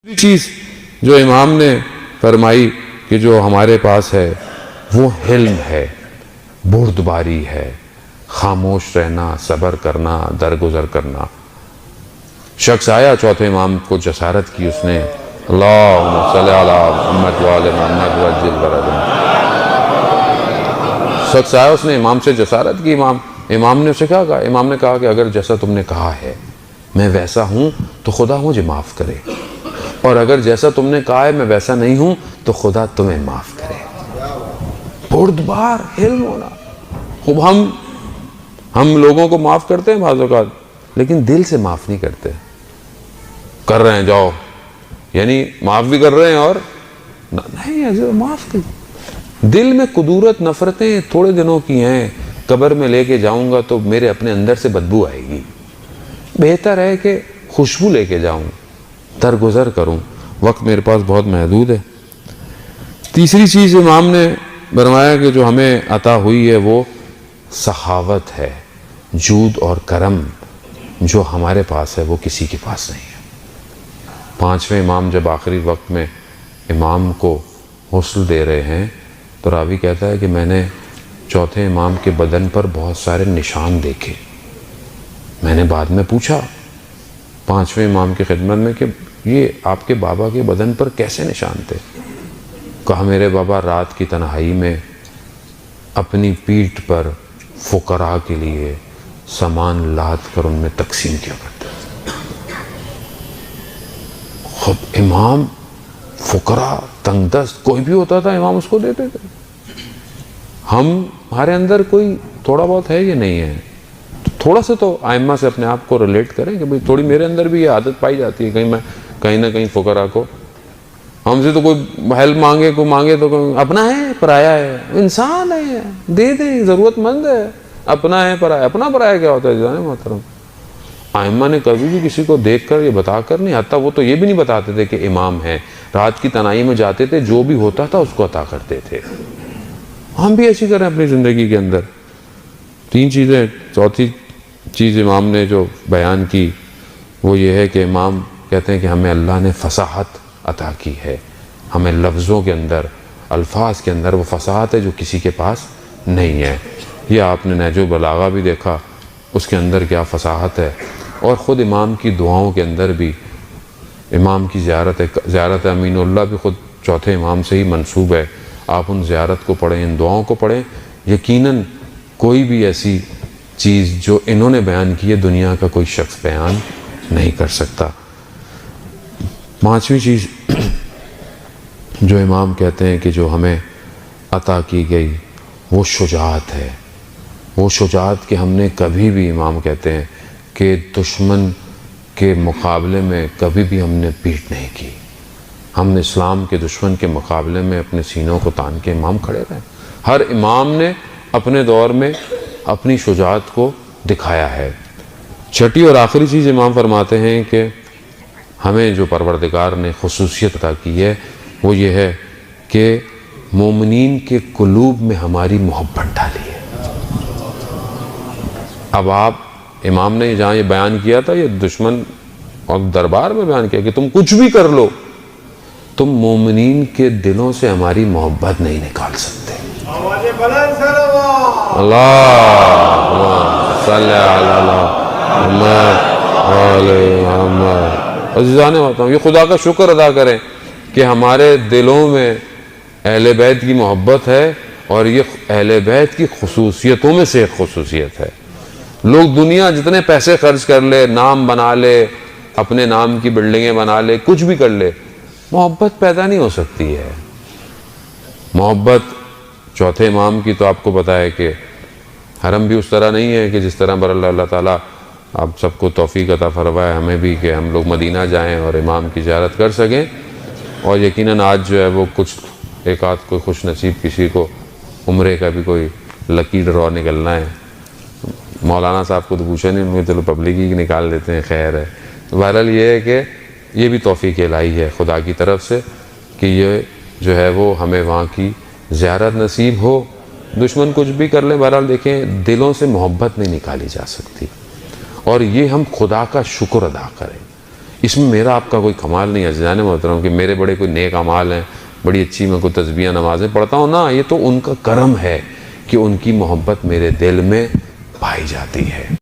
چیز جو امام نے فرمائی کہ جو ہمارے پاس ہے وہ حلم ہے، بردباری ہے، خاموش رہنا، صبر کرنا، درگزر کرنا۔ شخص آیا چوتھے امام کو جسارت کی، اس نے اللہم صلی علی محمد وآل محمد وعجل فرجہ۔ شخص آیا، اس نے امام سے جسارت کی، امام نے اسے کیا کہا؟ امام نے کہا کہ اگر جیسا تم نے کہا ہے میں ویسا ہوں تو خدا مجھے معاف کرے، اور اگر جیسا تم نے کہا ہے میں ویسا نہیں ہوں تو خدا تمہیں معاف کرے۔ بردبار علم ہونا۔ خوب ہم لوگوں کو معاف کرتے ہیں بعض اوقات، لیکن دل سے معاف نہیں کرتے۔ کر رہے ہیں جاؤ، یعنی معاف بھی کر رہے ہیں اور نہیں ایسے معاف کر۔ دل میں قدورت نفرتیں تھوڑے دنوں کی ہیں، قبر میں لے کے جاؤں گا تو میرے اپنے اندر سے بدبو آئے گی، بہتر ہے کہ خوشبو لے کے جاؤں، درگزر کروں۔ وقت میرے پاس بہت محدود ہے۔ تیسری چیز امام نے فرمایا کہ جو ہمیں عطا ہوئی ہے وہ سخاوت ہے، جود اور کرم جو ہمارے پاس ہے وہ کسی کے پاس نہیں ہے۔ پانچویں امام جب آخری وقت میں امام کو غسل دے رہے ہیں تو راوی کہتا ہے کہ میں نے چوتھے امام کے بدن پر بہت سارے نشان دیکھے۔ میں نے بعد میں پوچھا پانچویں امام کی خدمت میں کہ یہ آپ کے بابا کے بدن پر کیسے نشان تھے؟ کہا میرے بابا رات کی تنہائی میں اپنی پیٹھ پر فقراء کے لیے سامان لاد کر ان میں تقسیم کیا کرتے تھے۔ خود امام فقراء، تنگ دست کوئی بھی ہوتا تھا امام اس کو دیتے تھے۔ ہمارے اندر کوئی تھوڑا بہت ہے یا نہیں ہے؟ تھوڑا سا تو ائمہ سے اپنے آپ کو ریلیٹ کریں کہ بھئی تھوڑی میرے اندر بھی یہ عادت پائی جاتی ہے، کہیں نہ کہیں فقراء کو ہم سے تو کوئی ہیلپ مانگے تو اپنا ہے پرایا ہے، انسان ہے دے دیں، ضرورت مند ہے، اپنا ہے پرایا۔ اپنا پرایا کیا ہوتا ہے جانے محترم؟ ائمہ نے کبھی بھی کسی کو دیکھ کر یا بتا کر نہیں، حتیٰ وہ تو یہ بھی نہیں بتاتے تھے کہ امام ہیں، رات کی تنہائی میں جاتے تھے، جو بھی ہوتا تھا اس کو عطا کرتے تھے۔ ہم بھی ایسی کریں اپنی زندگی کے اندر۔ تین چیزیں۔ چوتھی چیز امام نے جو بیان کی وہ یہ ہے کہ امام کہتے ہیں کہ ہمیں اللہ نے فصاحت عطا کی ہے، ہمیں لفظوں کے اندر، الفاظ کے اندر وہ فصاحت ہے جو کسی کے پاس نہیں ہے۔ یہ آپ نے نہج البلاغہ بھی دیکھا، اس کے اندر کیا فصاحت ہے، اور خود امام کی دعاؤں کے اندر بھی امام کی زیارت امین اللہ بھی خود چوتھے امام سے ہی منسوب ہے۔ آپ ان زیارت کو پڑھیں، ان دعاؤں کو پڑھیں، یقیناً کوئی بھی ایسی چیز جو انہوں نے بیان کی ہے دنیا کا کوئی شخص بیان نہیں کر سکتا۔ پانچویں چیز جو امام کہتے ہیں کہ جو ہمیں عطا کی گئی وہ شجاعت ہے۔ وہ شجاعت کہ ہم نے کبھی بھی، امام کہتے ہیں کہ دشمن کے مقابلے میں کبھی بھی ہم نے پیٹھ نہیں کی۔ ہم نے اسلام کے دشمن کے مقابلے میں اپنے سینوں کو تان کے امام کھڑے رہے۔ ہر امام نے اپنے دور میں اپنی شجاعت کو دکھایا ہے۔ چھٹی اور آخری چیز امام فرماتے ہیں کہ ہمیں جو پروردگار نے خصوصیت عطا کی ہے وہ یہ ہے کہ مومنین کے قلوب میں ہماری محبت ڈالی ہے۔ اب آپ امام نے جہاں یہ بیان کیا تھا یہ دشمن اور دربار میں بیان کیا کہ تم کچھ بھی کر لو، تم مومنین کے دلوں سے ہماری محبت نہیں نکال سکتے۔ اللہ صلی اللہ محمد۔ عزیزان محترم، یہ خدا کا شکر ادا کریں کہ ہمارے دلوں میں اہل بیت کی محبت ہے، اور یہ اہل بیت کی خصوصیتوں میں سے ایک خصوصیت ہے۔ لوگ دنیا جتنے پیسے خرچ کر لے، نام بنا لے، اپنے نام کی بلڈنگیں بنا لے، کچھ بھی کر لے، محبت پیدا نہیں ہو سکتی ہے۔ محبت چوتھے امام کی تو آپ کو پتہ ہے کہ حرم بھی اس طرح نہیں ہے کہ جس طرح اللہ تعالیٰ آپ سب کو توفیق عطا فرمائے ہمیں بھی کہ ہم لوگ مدینہ جائیں اور امام کی زیارت کر سکیں۔ اور یقیناً آج جو ہے وہ کچھ ایک آدھ کوئی خوش نصیب کسی کو عمرے کا بھی کوئی لکی ڈرا نکلنا ہے۔ مولانا صاحب کو تو پوچھا نہیں، انہوں نے چلو پبلک ہی نکال دیتے ہیں، خیر ہے۔ بہرحال یہ ہے کہ یہ بھی توفیق الہی ہے خدا کی طرف سے کہ یہ جو ہے وہ ہمیں وہاں کی زیارت نصیب ہو۔ دشمن کچھ بھی کر لیں، بہرحال دیکھیں دلوں سے محبت نہیں نکالی جا سکتی، اور یہ ہم خدا کا شکر ادا کریں۔ اس میں میرا آپ کا کوئی کمال نہیں ہے عزیزان محترم کہ میرے بڑے کوئی نیک اعمال ہیں، بڑی اچھی میں کوئی تسبیح نمازیں پڑھتا ہوں، نا، یہ تو ان کا کرم ہے کہ ان کی محبت میرے دل میں پائی جاتی ہے۔